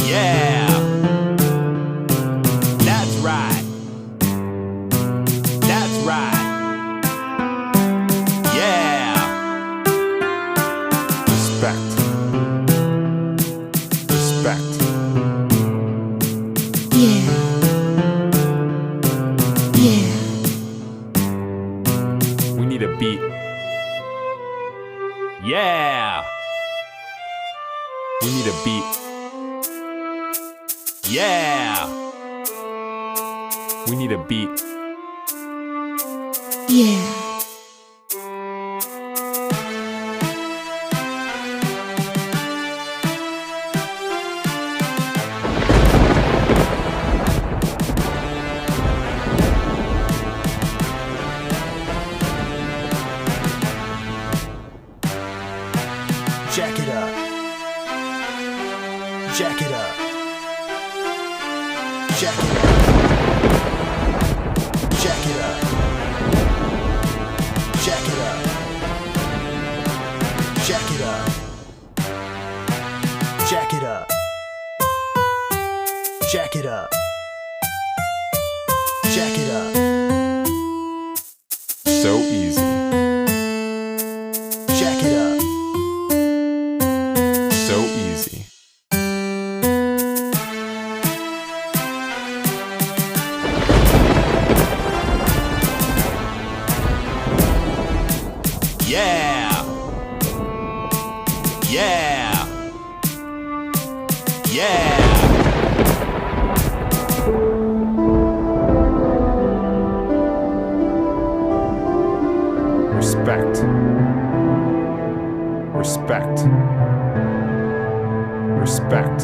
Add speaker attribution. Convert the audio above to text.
Speaker 1: Yeah. That's right. That's right. Yeah.
Speaker 2: Respect. Respect.
Speaker 3: Yeah. Yeah.
Speaker 2: We need a beat.
Speaker 1: Yeah.
Speaker 2: We need a beat.
Speaker 1: Yeah.
Speaker 2: We need a beat.
Speaker 3: Yeah.
Speaker 4: Jack it up. Jack it up. Jack it up. Jack it up. Jack it up. Jack it up. Jack it up. Jack it up. Jack it up.
Speaker 2: So easy.
Speaker 4: Jack it up.
Speaker 2: So easy.
Speaker 1: Yeah. Yeah. Yeah.
Speaker 2: Respect. Respect. Respect.